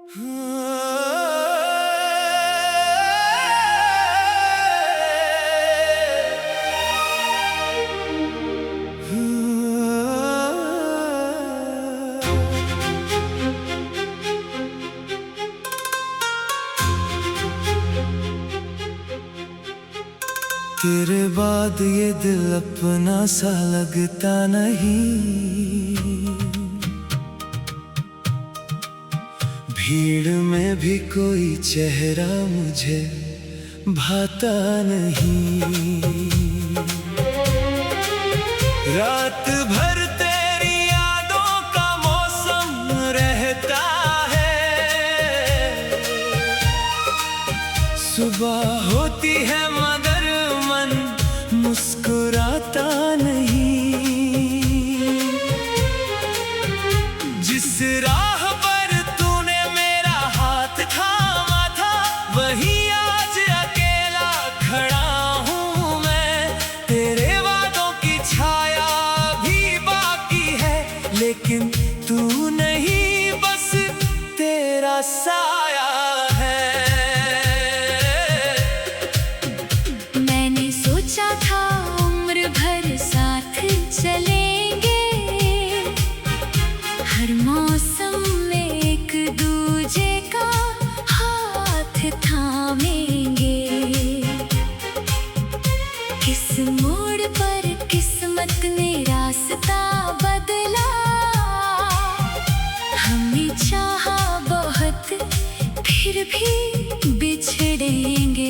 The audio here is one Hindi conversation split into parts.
तेरे बाद ये दिल अपना सा लगता नहीं, भीड़ में भी कोई चेहरा मुझे भाता नहीं। रात भर तेरी यादों का मौसम रहता है, सुबह होती है मगर मन मुस्कुराता नहीं। जिस राह पर तूने मेरा हाथ थामा था, वहीं आज अकेला खड़ा हूँ मैं। तेरे वादों की छाया भी बाकी है, लेकिन तू नहीं, बस तेरा साया है। था उम्र भर साथ चलेंगे, हर मौसम में एक दूजे का हाथ थामेंगे। किस मोड़ पर किस्मत ने रास्ता बदला, हमने चाहा बहुत फिर भी बिछड़ेंगे।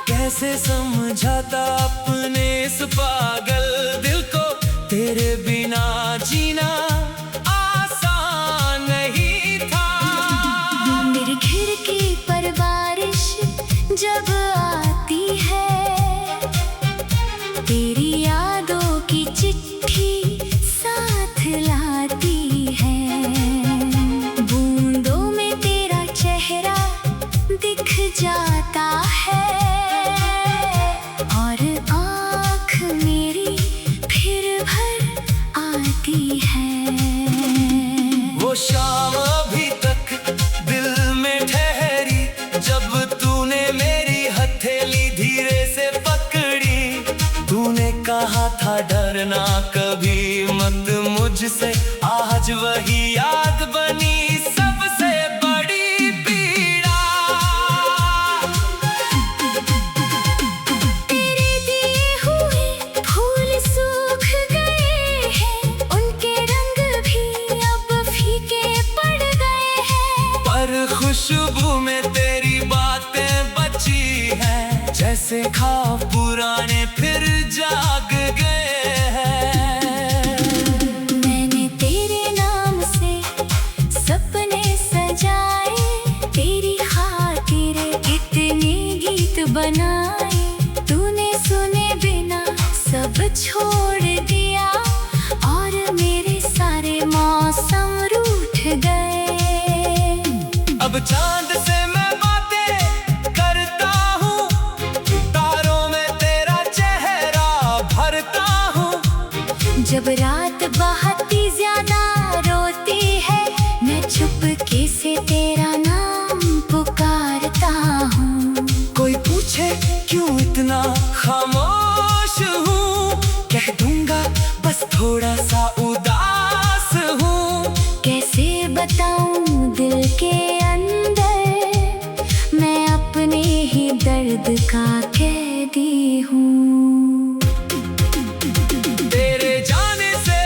कैसे समझाता अपने इस पागल दिल को, तेरे बिना जीना आसान नहीं था। मेरी खिड़की पर बारिश जब आती है, तेरी यादों की चिट्ठी साथ लाती है। बूंदों में तेरा चेहरा दिख जाता है, और आँख मेरी फिर भर आती है। वो शाम अभी तक दिल में ठहरी, जब तूने मेरी हथेली धीरे से पकड़ी। तूने कहा था डरना कभी मत मुझसे, आज वही याद बनी सबसे बड़ी पीड़ा। तेरे दिए हुए फूल सूख गए हैं, उनके रंग भी अब फीके पड़ गए हैं। पर खुशबू में तेरी बातें बची हैं, जैसे ख्वाब पुराने फिर जाग गए हैं। मैंने तेरे नाम से सपने सजाए, तेरी खातिर कितने गीत बनाए। तूने सुने बिना सब छोड़ दिया, और मेरे सारे मौसम रूठ गए। अब चांद से मैं बातें करता हूँ, तारों में तेरा चेहरा भरता हूँ। जब रात बहुत ही ज्यादा रोती है, मैं चुपके से तेरा नाम पुकारता हूँ। कोई पूछे क्यों इतना खामोश हूँ, कह दूंगा बस थोड़ा सा उदास हूँ। कैसे बताऊं दिल के अंदर, मैं अपने ही दर्द का कैदी हूँ। तेरे जाने से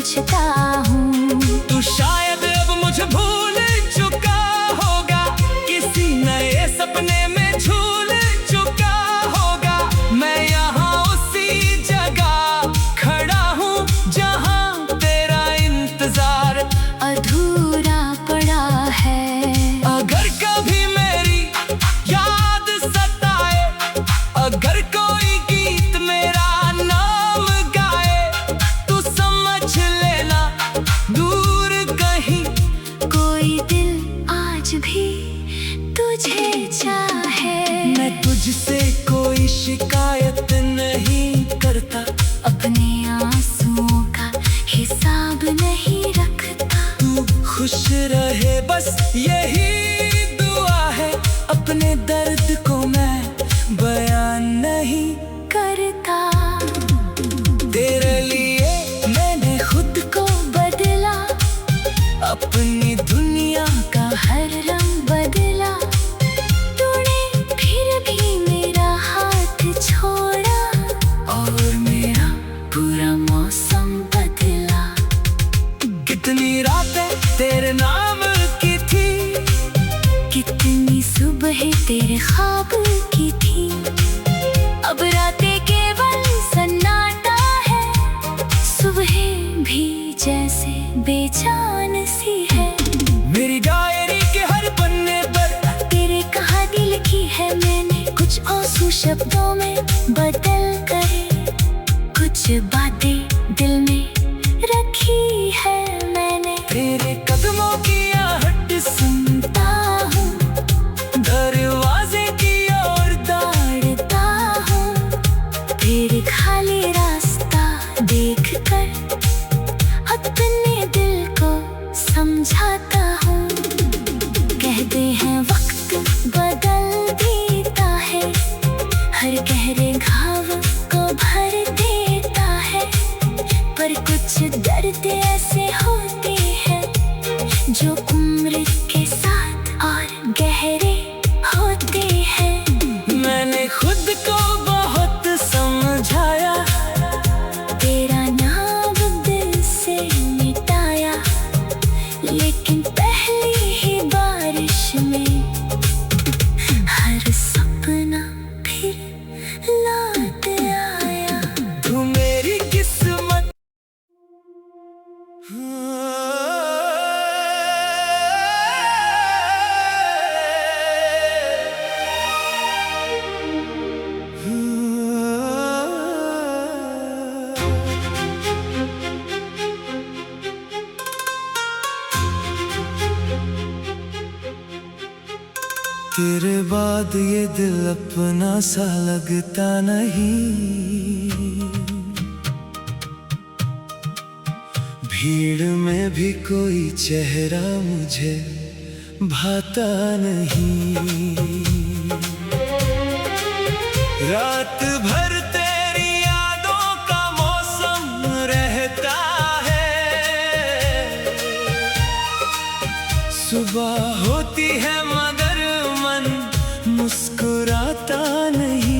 सोचता हूँ। तू शायद अब मुझे भूल चुका होगा, किसी नए सपने में झूल चुका होगा। मैं यहाँ उसी जगह खड़ा हूँ जहाँ तेरा इंतजार अधूरा पड़ा है। अगर कभी मेरी याद सताए, अगर कोई गीत मेरा नाम गाए, तू समझ लेना दूर कहीं कोई दिल आज भी तुझे चाहे। मैं तुझसे कोई शिकायत नहीं करता, अपने आंसुओं का हिसाब नहीं रखता। तू खुश रहे बस यही दुआ है। अपने दर्द को मैं बयान नहीं करता। तेरे लिए मैंने खुद को बदला, अपनी दुनिया का हर रंग बदला। तूने फिर भी मेरा हाथ छोड़ा और मेरा पूरा मौसम बदला। कितनी रातें तेरे नाम की थी, कितनी सुबह तेरे ख्वाब की थी। अब रातें केवल सन्नाटा है, सुबह भी जैसे बेजान सी है। मेरी डायरी के हर पन्ने पर तेरे कहानी लिखी है मैंने, कुछ आंसू शब्दों में बदल कर। कुछ बातें दिल में रखी है मैंने। तेरे कदमों की आहट सुनता हूँ, दरवाजे की ओर दौड़ता हूँ। तेरे खाली रास्ता देख कर अपने दिल को समझाता हूँ। कहते हैं वक्त बदल देता है, हर गहरे घाव को भर देता है। पर कुछ दर्द ऐसे होते हैं जो उम्र के साथ और गहरे होते हैं। मैंने खुद को बहुत समझाया, तेरा नाम दिल से मिटाया, लेकिन पहली ही बारिश में हर सपना फिर लौट आया। तू मेरी किस्मत तेरे बाद ये दिल अपना सा लगता नहीं, भीड़ में भी कोई चेहरा मुझे भाता नहीं। रात भर तेरी यादों का मौसम रहता है, सुबह होती है मगर मन मुस्कुराता नहीं।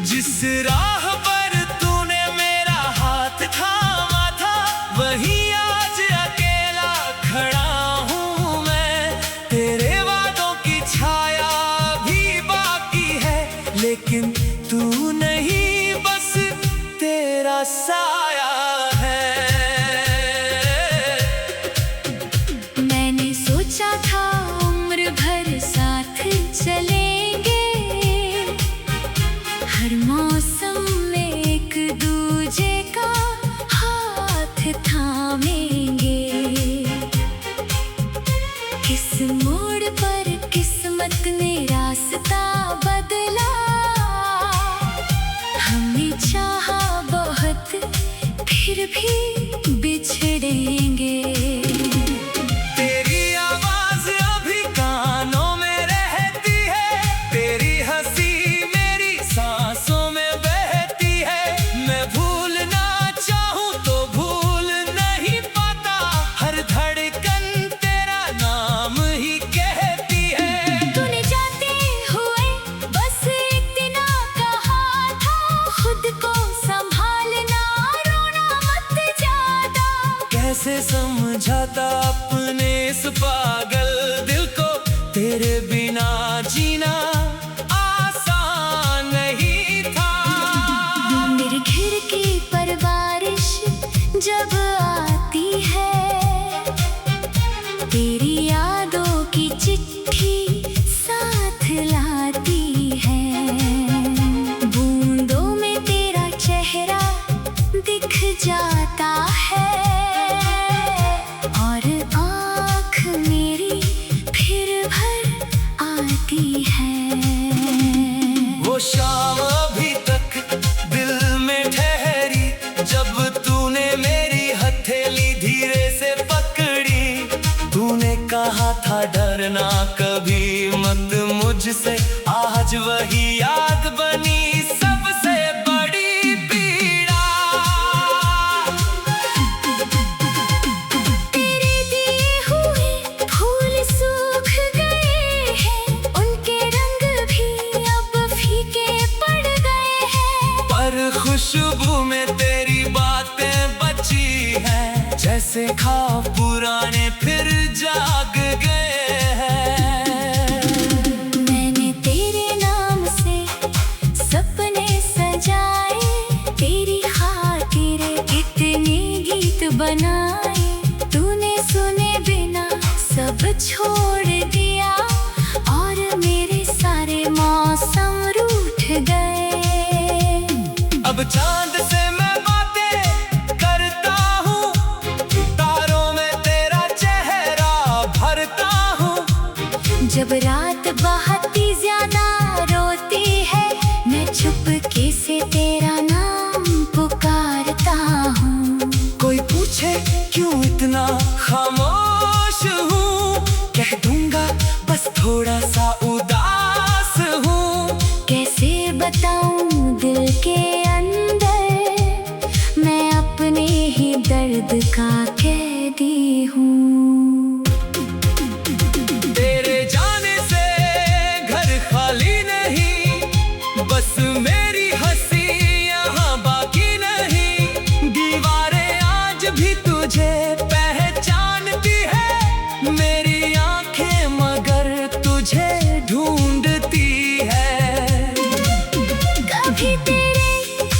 जिस राह पर तूने मेरा हाथ थामा था, वहीं आज अकेला खड़ा हूँ मैं। तेरे वादों की छाया भी बाकी है, लेकिन तू नहीं बस तेरा साया है। मैंने सोचा था उम्र भर साथ चलेंगे, हर मौसम में एक दूजे का हाथ थामेंगे। किस मोड़ पर किस्मत ने रास्ता बदला, हमने चाहा बहुत फिर भी बिछड़ेंगे। तेरी आवाज अभी कानों में रहती है, तेरी हंसी मेरी सांसों में बहती है। मैं भूलना चाहूँ तो भूल नहीं पाता, हर धड़कन तेरा नाम ही कहती है। तूने जाते हुए बस इतना कहा था, खुद को संभाल से समझाता अपने इस पागल दिल को, तेरे बिना जीना आसान नहीं था। मेरी खिड़की पर बारिश जब आती है, तेरी यादों की चिट्ठी साथ लाती है। बूंदों में तेरा चेहरा दिख जाता है, और आँख मेरी फिर भर आती है। वो शाम अभी तक दिल में ठहरी, जब तूने मेरी हथेली धीरे से पकड़ी। तूने कहा था डरना कभी मत मुझसे, आज वही याद बनी सबसे बड़ी पीड़ा। तेरे दिए हुए फूल सूख गए हैं, उनके रंग भी अब फीके पड़ गए हैं। पर खुशबू में तेरी बातें बची हैं, जैसे ख्वाब पुराने फिर जाग गए हैं। मैंने तेरे नाम से सपने सजाए, तेरी खातिर इतने गीत बनाए। तूने सुने बिना सब छोड़ दिया, और मेरे सारे मौसम रूठ गए। अब चांद से मैं बातें करता हूँ, तारों में तेरा चेहरा भरता हूँ। जब रात बहुत ही ज्यादा रोती है, मैं चुपके से तेरा नाम पुकारता हूँ। कोई पूछे क्यों इतना खामोश हूँ, कह दूंगा बस थोड़ा सा उदास हूँ। कैसे बताऊं दिल के अंदर, मैं अपने ही दर्द का कैदी हूँ। तेरे जाने से घर खाली नहीं, बस मेरी हंसी यहाँ बाकी नहीं। दीवारें आज भी तुझे पहचानती है, मेरी आंखें मगर तुझे ढूंढती है। कभी तेरे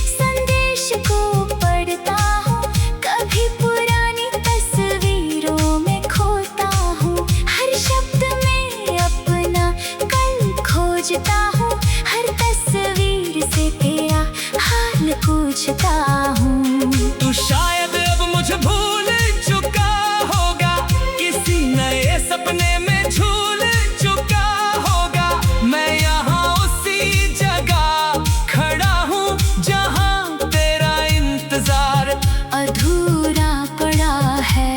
संदेश को पढ़ता हूँ, कभी पुरानी तस्वीरों में खोता हूँ। हर शब्द में अपना कल खोजता हूँ, हर तस्वीर से तेरा हाल पूछता हूँ। तू शायद अब मुझे भूल चुका होगा, किसी नए सपने में झूल चुका होगा। मैं यहाँ उसी जगह खड़ा हूँ, जहाँ तेरा इंतजार अधूरा पड़ा है।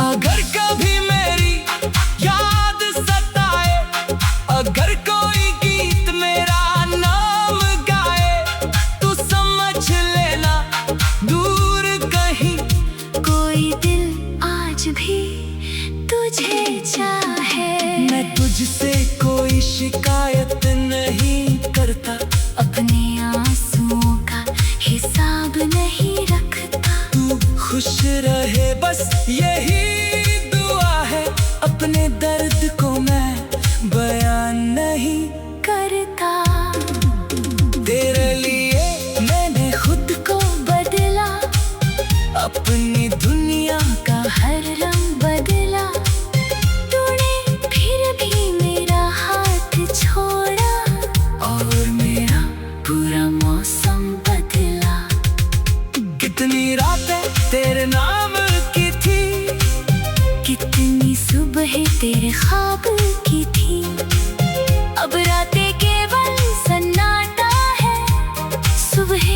अगर कभी मेरी याद सताए, अगर कोई गीत मेरा नाम गाए, तू समझ लेना दूर कहीं कोई दिल आज भी तुझे चाहे। मैं तुझसे कोई शिकायत नहीं करता, अपने आंसुओं का हिसाब नहीं रखता। तू खुश रहे बस यही दुआ है। अपने दर्द को मैं बयान नहीं करता। तेरे लिए मैंने खुद को बदला, अपनी दुनिया का हर रंग बदला। तूने फिर भी मेरा हाथ छोड़ा, और मेरा पूरा मौसम बदला। कितनी रातें तेरे नाम की थी, कितनी सुबह तेरे ख्वाब की थी। अब रातें केवल सन्नाटा है, सुबह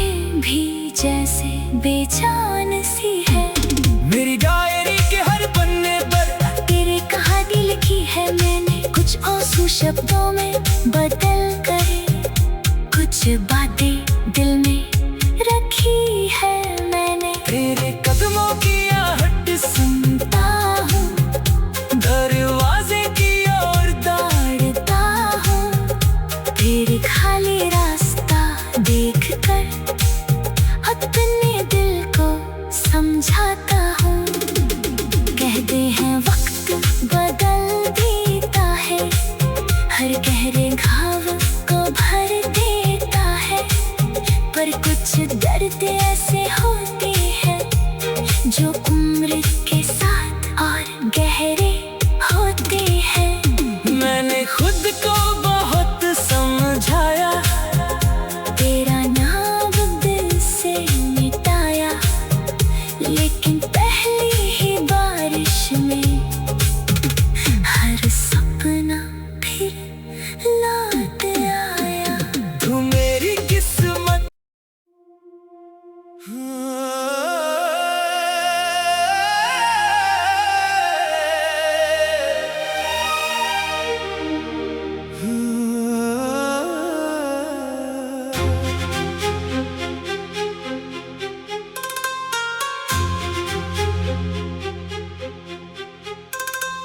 भी जैसे बेजान सी है। मेरी डायरी के हर पन्ने पर तेरे कहानी लिखी है मैंने, कुछ आंसू शब्दों में बदल कर। कुछ बातें दिल में रखी है मैंने। तेरे कदमों की आहट सुनता हूँ, दरवाजे की ओर दौड़ता हूँ। तेरे खाली रास्ता देख कर अपने दिल को समझाता हूँ। दर्द ऐसे होते हैं जो उम्र के साथ और गहरे होते हैं। मैंने खुद को बहुत समझाया, तेरा नाम दिल से मिटाया, लेकिन पहली ही बारिश में हर सपना फिर लौट आया। तू मेरी किस्मत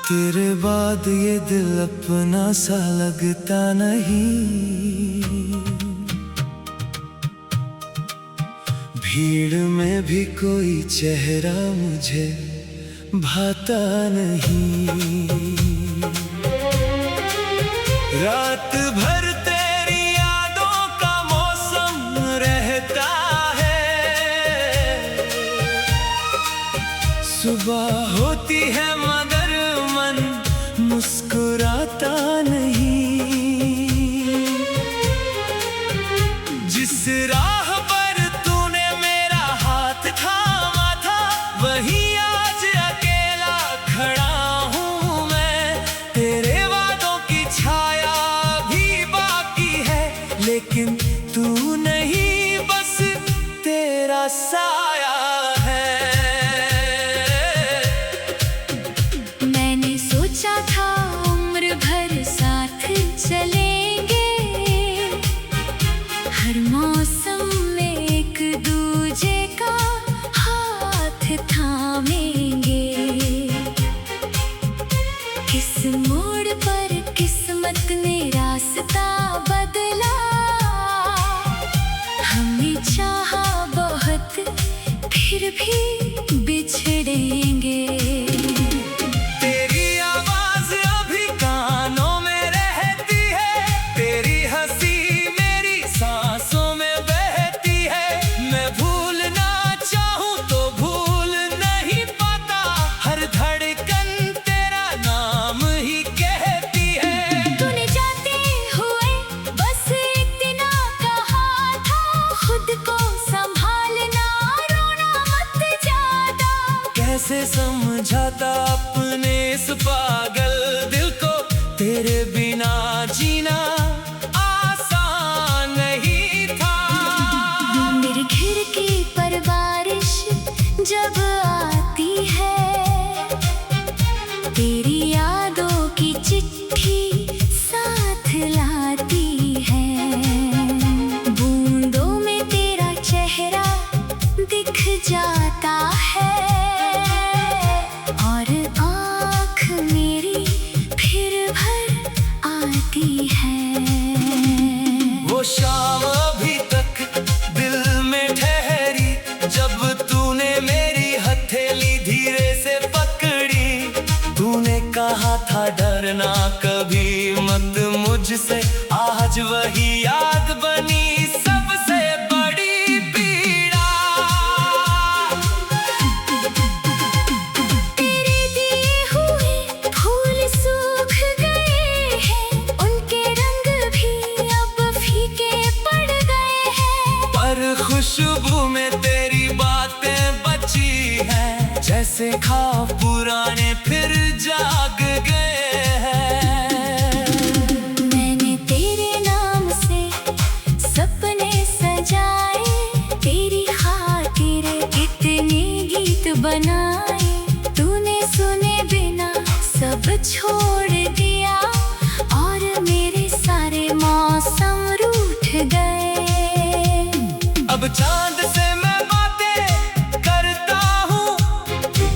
तेरे बाद ये दिल अपना सा लगता नहीं, भीड़ में भी कोई चेहरा मुझे भाता नहीं। रात भर तेरी यादों का मौसम रहता है, सुबह होती है मगर मन मुस्कुराता नहीं। जिस राह पर तूने मेरा हाथ थामा था, वहीं आज अकेला खड़ा हूँ मैं। तेरे वादों की छाया भी बाकी है, लेकिन तू नहीं, बस तेरा साया है। मैंने सोचा था उम्र भर साथ चलेंगे, हर मौसम में एक दूजे का हाथ थामेंगे। किस मोड़ पर किस्मत ने रास्ता बदला, हमने चाहा बहुत फिर भी बिछड़ेंगे। तेरी आवाज अभी कानों में रहती है, तेरी हंसी मेरी सांसों में बहती है। मैं भूलना चाहूं तो भूल नहीं पाता, हर धड़कन तेरा नाम ही कहती है। तूने जाते हुए बस इतना कहा था, खुद को संभालना, रोना मत ज्यादा। कैसे समझाता अपने इस पागल दिल को, तेरे बिना जीना आसान नहीं था। मेरी खिड़की पर बारिश जब आती है, तेरी यादों की चिट्ठी साथ लाती है। बूंदों में तेरा चेहरा दिख जाता है, और आँख मेरी फिर भर आती है। वो शाम अभी तक दिल में ठहरी, जब तूने मेरी हथेली धीरे से पकड़ी। तूने कहा था डरना कभी मत मुझसे, आज वही याद बनी सबसे बड़ी पीड़ा। तेरे दिए हुए फूल सूख गए हैं, उनके रंग भी अब फीके पड़ गए हैं। पर खुशबू में तेरी बातें बची हैं, जैसे ख्वाब पुराने फिर जाग गए हैं। मैंने तेरे नाम से सपने सजाए, तेरी खातिर कितने गीत बनाए। तूने सुने बिना सब छोड़ दिया, और मेरे सारे मौसम रूठ गए। अब चांद से मैं बातें करता हूँ,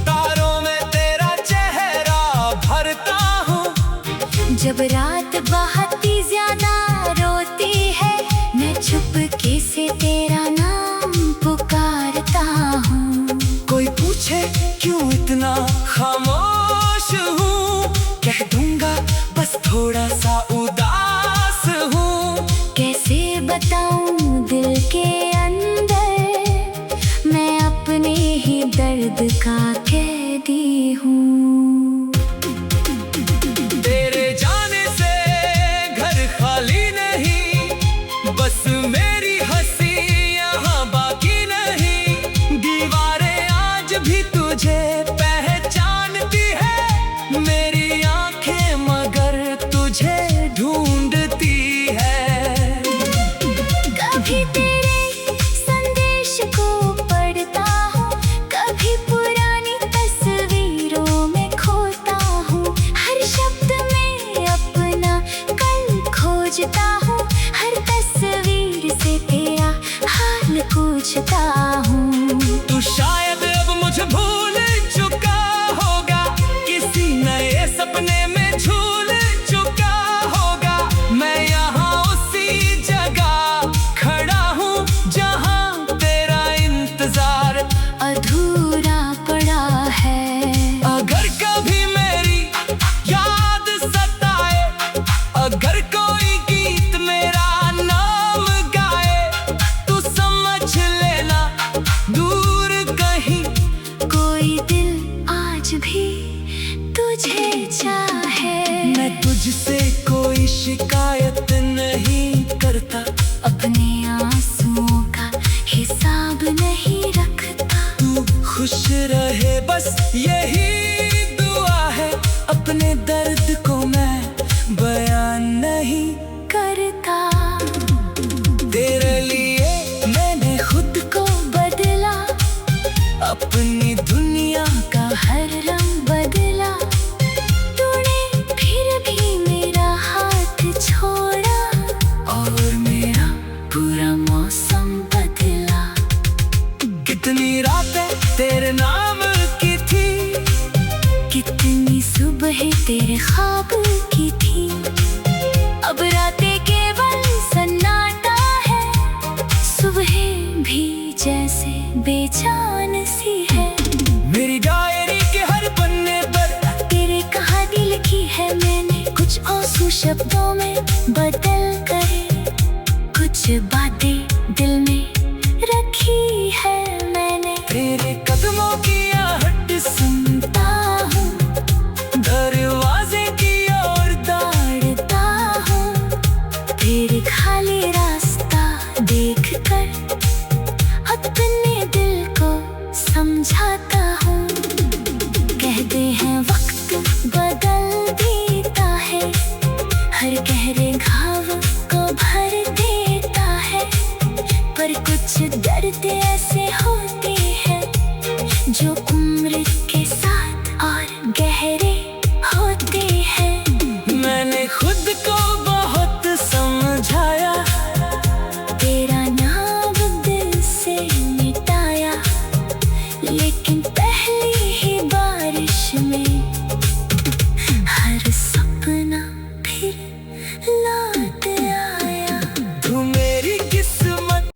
तारों में तेरा चेहरा भरता हूँ। जब रात बहुत ही ज्यादा रोती है, मैं चुपके से तेरा नाम पुकारता हूँ। कोई पूछे क्यों इतना खामोश हूँ, कह दूँ सोचता हूँ। तू शायद अब मुझे भूल चुका होगा, किसी नए सपने में झूल चुका होगा। मैं यहाँ उसी जगह खड़ा हूँ जहाँ तेरा इंतजार अधूरा पड़ा है। अगर कभी मेरी याद सताए, अगर कोई गीत मेरा नाम गाए, तू समझ लेना दूर कहीं कोई दिल आज भी तुझे चाहे। मैं तुझसे कोई शिकायत नहीं करता, अपने आंसुओं का हिसाब नहीं रखता। तू खुश रहे बस यही दुआ है। अपने दर्द को मैं बयान नहीं करता। तेरे लिए मैंने खुद को बदला, अपनी दुनिया का हर रंग बदला। तूने फिर भी मेरा हाथ छोड़ा और मेरा पूरा मौसम बदला। कितनी रातें तेरे नाम की थी, कितनी सुबह तेरे ख्वाब की थी। अब रातें केवल सन्नाटा है, सुबह भी जैसे बेजान सी है। मेरी डायरी के हर पन्ने पर तेरे कहानी लिखी है मैंने, कुछ आंसू शब्दों में बदल कर। कुछ बातें दिल में रखी है मैंने। तेरे कदमों की आहट सुनता हूँ, दरवाजे की ओर दौड़ता हूँ। तेरे खाली रास्ता देख कर अपने दिल को समझाता हूँ। कहते हैं वक्त बदल देता है, हर गहरे घाव को भर देता है। पर कुछ दर्द ऐसे होते हैं जो उम्र के साथ और गहरे होते हैं। मैंने खुद को बहुत समझाया, तेरा नाम दिल से मिटाया, लेकिन पहली ही बारिश में हर सपना फिर लौट आया। तू मेरी किस्मत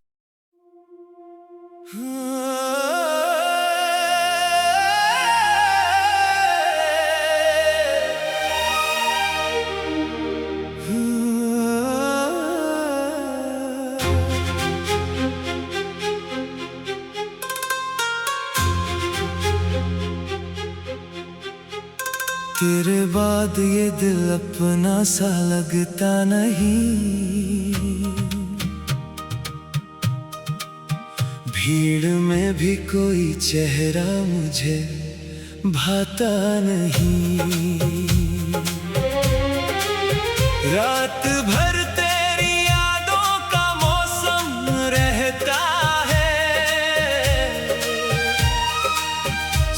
तेरे बाद ये दिल अपना सा लगता नहीं। भीड़ में भी कोई चेहरा मुझे भाता नहीं। रात भर तेरी यादों का मौसम रहता है।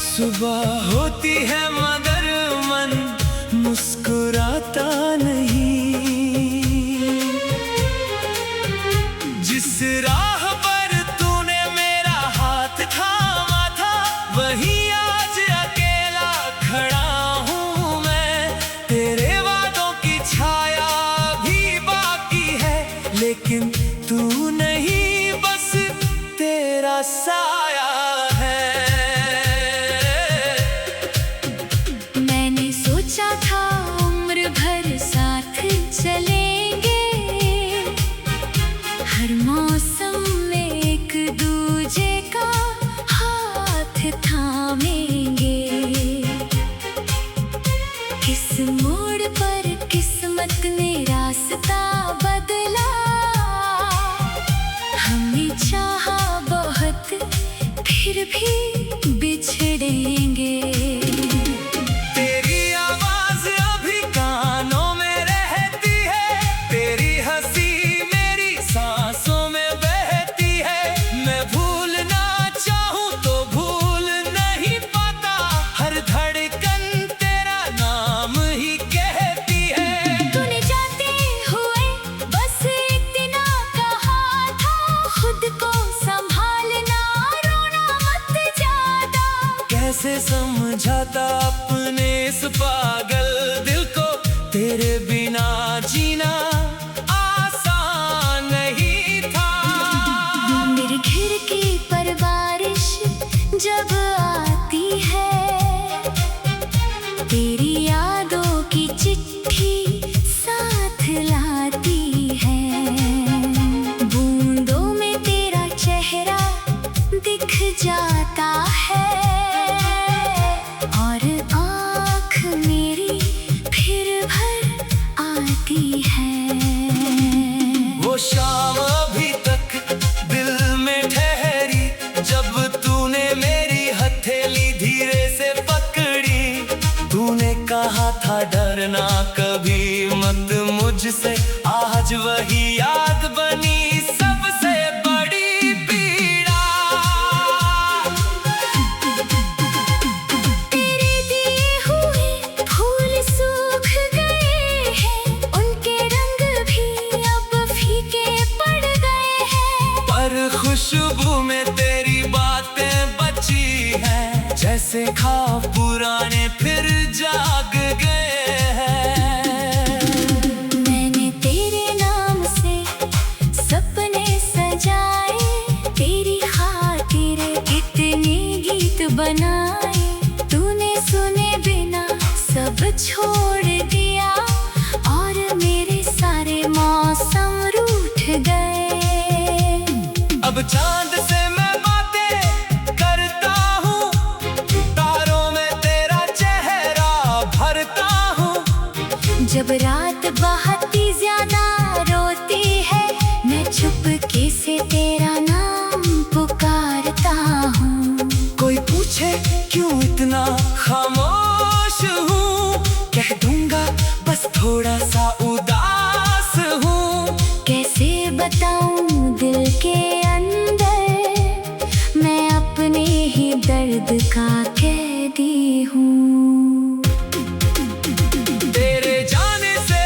सुबह होती है मगर मन मुस्कुराता नहीं। जिस राह पर तूने मेरा हाथ थामा था, वहीं आज अकेला खड़ा हूँ मैं। तेरे वादों की छाया भी बाकी है, लेकिन तू नहीं बस तेरा साया है। मैंने सोचा था उम्र भर साथ चलेंगे, हर मौसम में एक दूजे का हाथ थामेंगे। किस मोड़ पर किस्मत ने रास्ता बदला, हमने चाहा बहुत फिर भी बिछड़ेंगे। तेरी आवाज अभी कानों में रहती है, तेरी हंसी मेरी सांसों में बहती है। मैं भूलना चाहूँ तो भूल नहीं पाता, हर धड़कन तेरा नाम ही कहती है। तूने जाते हुए बस इतना कहा था, खुद को संभाल कैसे समझाता अपने इस पागल दिल को, तेरे बिना जीना आसान नहीं था। मेरी खिड़की पर बारिश जब आती है, तेरी यादों की चिट्ठी साथ लाती है। बूंदों में तेरा चेहरा दिख जाता है, और आँख मेरी फिर भर आती है। वो शाम अभी तक दिल में ठहरी, जब तूने मेरी हथेली धीरे से पकड़ी। तूने कहा था डरना कभी मत मुझसे, आज वही याद बनी सबसे बड़ी पीड़ा। तेरे दिए हुए फूल सूख गए हैं, उनके रंग भी अब फीके पड़ गए हैं। पर खुशबू में तेरी बातें बची हैं, जैसे ख्वाब पुराने फिर जाग गए हैं। मैंने तेरे नाम से सपने सजाए, तेरी खातिर कितने गीत बनाए। तूने सुने बिना सब छोड़ दिया, और मेरे सारे मौसम रूठ गए। अब चांद से मैं बातें करता हूँ, तारों में तेरा चेहरा भरता हूँ। जब रात बहुत ही ज्यादा रोती है, मैं चुपके से तेरा नाम पुकारता हूँ। कोई पूछे क्यों इतना खामोश हूँ, कह दूंगा बस थोड़ा सा उदास हूँ। कैसे बताऊं दिल के अंदर, मैं अपने ही दर्द का कैदी हूँ। तेरे जाने से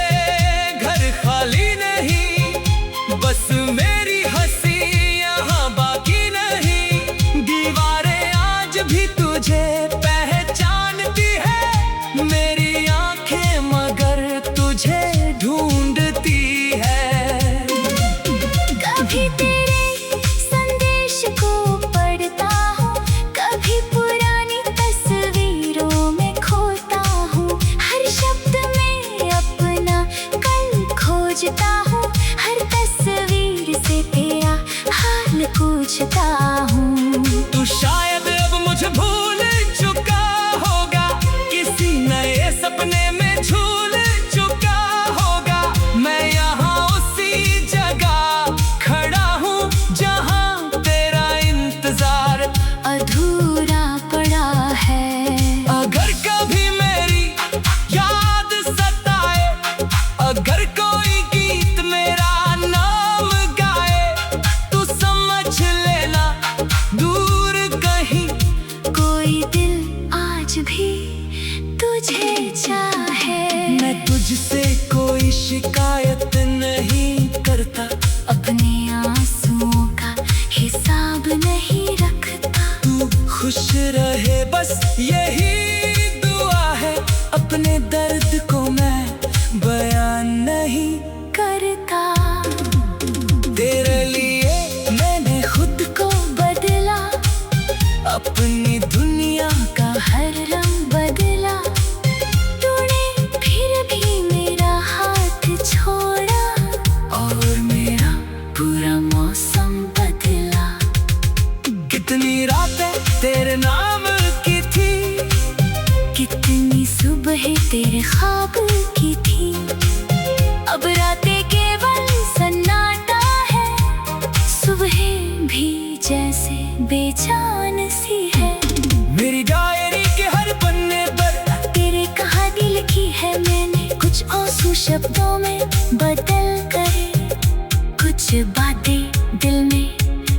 घर खाली नहीं, बस मेरी हंसी यहाँ बाकी नहीं। दीवारें आज भी तुझे पहचानती है, मेरी आंखें मगर तुझे ढूंढती है। कभी तेरे संदेश को पढ़ता हूँ, कभी पुरानी तस्वीरों में खोता हूँ। हर शब्द में अपना कल खोजता हूँ, हर तस्वीर से तेरा हाल पूछता हूँ। तू शायद अब मुझे भूल चुका होगा, किसी नए सपने में झूल चुका होगा। मैं यहाँ उसी जगह खड़ा हूँ, जहाँ तेरा इंतजार अधूरा पड़ा है। अगर कभी मेरी याद सताए, अगर कोई गीत मेरा नाम गाए, तू समझ लेना दूर कहीं कोई दिल आज भी तुझे चाहे। मैं तुझसे कोई शिकायत नहीं करता, अपने आंसुओं का हिसाब नहीं रखता। तू खुश रहे बस यही दुआ है। अपने दर्द को मैं बयान नहीं करता। तेरे लिए मैंने खुद को बदला, अपनी दुनिया का हर रंग बदला। तूने फिर भी मेरा हाथ छोड़ा, और मेरा पूरा मौसम बदला। कितनी रातें तेरे नाम की थी, कितनी सुबह तेरे ख्वाब की थी। अब रातें केवल सन्नाटा है, सुबह भी जैसे बेजान सी है। मेरी डायरी के हर पन्ने पर तेरे कहानी लिखी है मैंने, कुछ आंसू शब्दों में बदल कर। कुछ बातें दिल में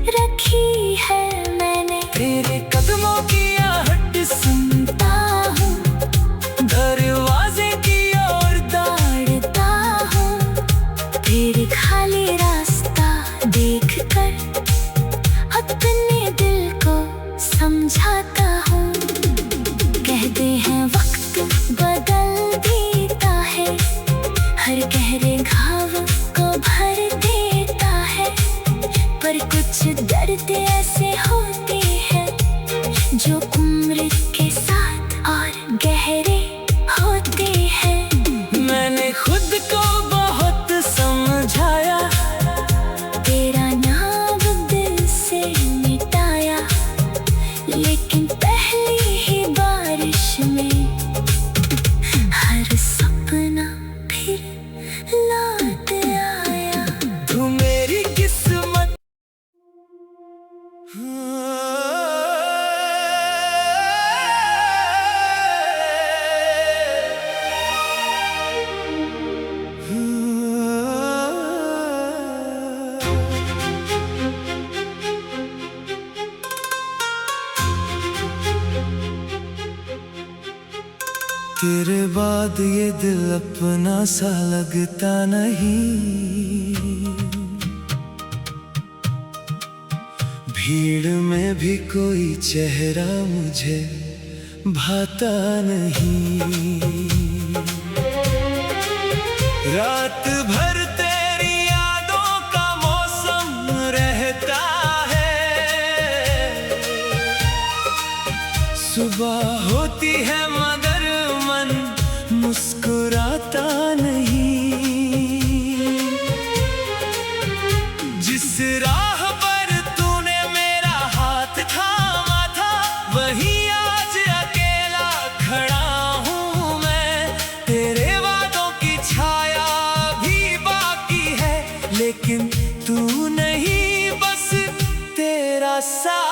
रखी है मैंने। तेरे कदमों की आहट सुनता हूँ, दरवाजे की ओर दौड़ता हूँ। तेरे खाली रास्ता देख कर अपने दिल को समझाता हूँ। तेरे बाद ये दिल अपना सा लगता नहीं, भीड़ में भी कोई चेहरा मुझे भाता नहीं। रात भर तेरी यादों का मौसम रहता है, सुबह होती है मगर मन मुस्कुराता नहीं। जिस राह पर तूने मेरा हाथ थामा था, वहीं आज अकेला खड़ा हूँ मैं। तेरे वादों की छाया भी बाकी है, लेकिन तू नहीं, बस तेरा साथ